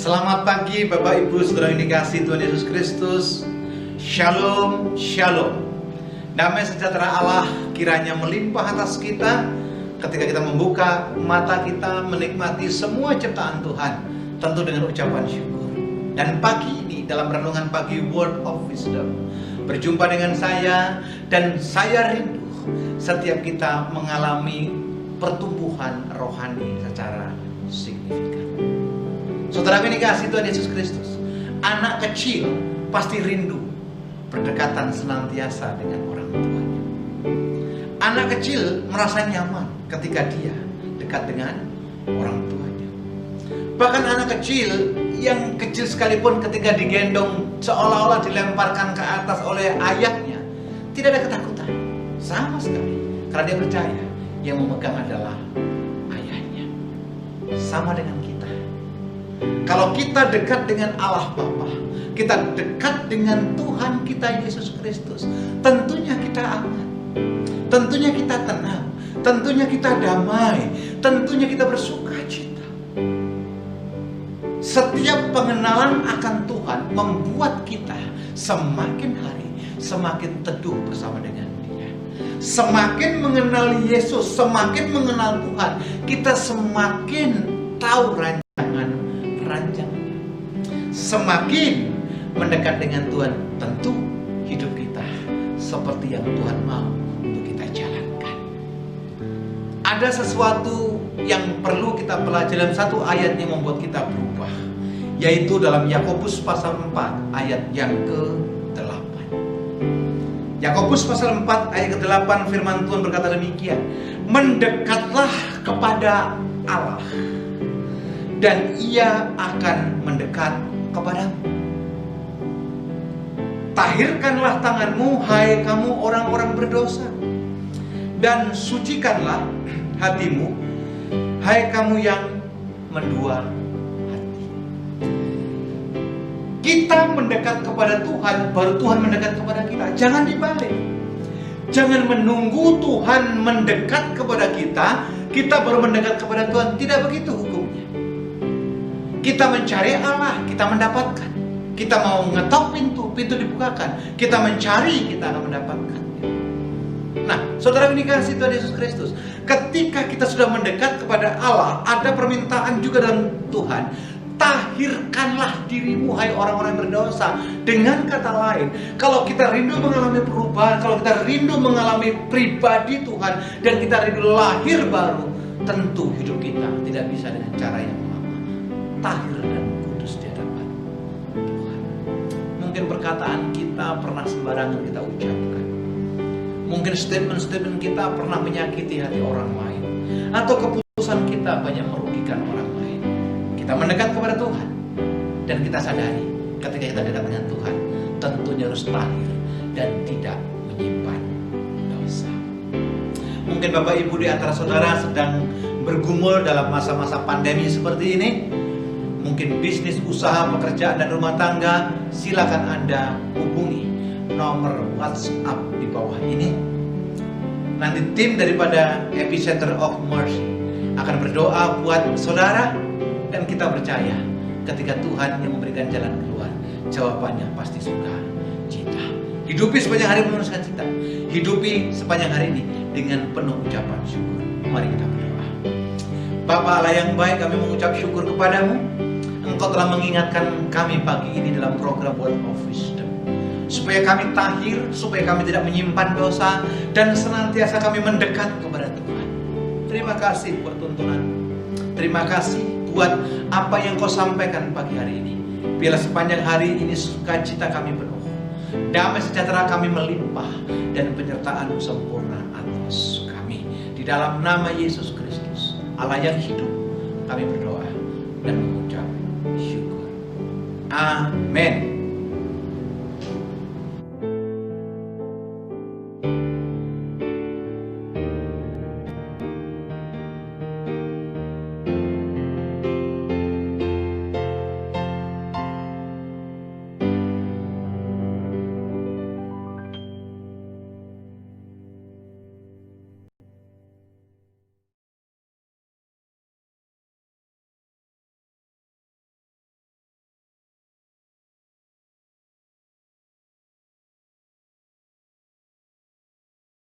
Selamat pagi Bapak Ibu Saudara yang dikasihi Tuhan Yesus Kristus. Shalom, shalom. Damai sejahtera Allah kiranya melimpah atas kita ketika kita membuka mata kita menikmati semua ciptaan Tuhan, tentu dengan ucapan syukur. Dan pagi ini dalam renungan pagi Word of Wisdom, berjumpa dengan saya, dan saya rindu setiap kita mengalami pertumbuhan rohani secara signifikan. Saudara yang dikasihi Tuhan Yesus Kristus, anak kecil pasti rindu berdekatan senantiasa dengan orang tuanya. Anak kecil merasa nyaman ketika dia dekat dengan orang tuanya. Bahkan anak kecil yang kecil sekalipun ketika digendong seolah-olah dilemparkan ke atas oleh ayahnya, tidak ada ketakutan sama sekali, karena dia percaya yang memegang adalah ayahnya. Sama dengan kita. Kalau kita dekat dengan Allah Bapa, kita dekat dengan Tuhan kita Yesus Kristus, tentunya kita aman, tentunya kita tenang, tentunya kita damai, tentunya kita bersuka cita. Setiap pengenalan akan Tuhan membuat kita semakin hari semakin teduh bersama dengan Dia. Semakin mengenal Yesus, semakin mengenal Tuhan, kita semakin tahu rancangannya. Semakin mendekat dengan Tuhan, tentu hidup kita seperti yang Tuhan mau untuk kita jalankan. Ada sesuatu yang perlu kita pelajari dalam satu ayat yang membuat kita berubah, yaitu dalam Yakobus pasal 4 ayat yang ke-8. Yakobus pasal 4 ayat ke-8, firman Tuhan berkata demikian: mendekatlah kepada Allah dan Ia akan mendekat kepadamu. Tahirkanlah tanganmu, hai kamu orang-orang berdosa, dan sucikanlah hatimu, hai kamu yang mendua hati. Kita mendekat kepada Tuhan, baru Tuhan mendekat kepada kita. Jangan dibalik. Jangan menunggu Tuhan mendekat kepada kita, kita baru mendekat kepada Tuhan. Tidak begitu hukumnya. Kita mencari Allah, kita mendapatkan. Kita mau ngetok pintu, pintu dibukakan. Kita mencari, kita akan mendapatkan. Nah, saudara yang dikasihi Tuhan Yesus Kristus, ketika kita sudah mendekat kepada Allah, ada permintaan juga dalam Tuhan. Tahirkanlah dirimu, hai orang-orang yang berdosa. Dengan kata lain, kalau kita rindu mengalami perubahan, kalau kita rindu mengalami pribadi Tuhan, dan kita rindu lahir baru, tentu hidup kita tidak bisa dengan cara yang tahir dan kudus di hadapan Tuhan. Mungkin perkataan kita pernah sembarangan kita ucapkan. Mungkin statement-statement kita pernah menyakiti hati orang lain, atau keputusan kita banyak merugikan orang lain. Kita mendekat kepada Tuhan, dan kita sadari ketika kita dekat dengan Tuhan, tentunya harus tahir dan tidak menyimpan dosa. Mungkin Bapak Ibu di antara saudara sedang bergumul dalam masa-masa pandemi seperti ini. Mungkin bisnis, usaha, pekerjaan, dan rumah tangga, silakan Anda hubungi nomor WhatsApp di bawah ini. Nanti tim daripada Epicenter of Mercy akan berdoa buat saudara, dan kita percaya ketika Tuhan yang memberikan jalan keluar, jawabannya pasti suka cita. Hidupi sepanjang hari meneruskan cita. Hidupi sepanjang hari ini dengan penuh ucapan syukur. Mari kita berdoa. Bapa Allah yang baik, kami mengucap syukur kepadamu. Engkau telah mengingatkan kami pagi ini dalam program Word of Wisdom, supaya kami tahir, supaya kami tidak menyimpan dosa, dan senantiasa kami mendekat kepada Tuhan. Terima kasih buat tuntunan. Terima kasih buat apa yang Kau sampaikan pagi hari ini. Biarlah sepanjang hari ini sukacita kami penuh, damai sejahtera kami melimpah, dan penyertaan-Mu sempurna atas kami. Di dalam nama Yesus Kristus, Allah yang hidup, kami berdoa dan mengucap syukur. Amin.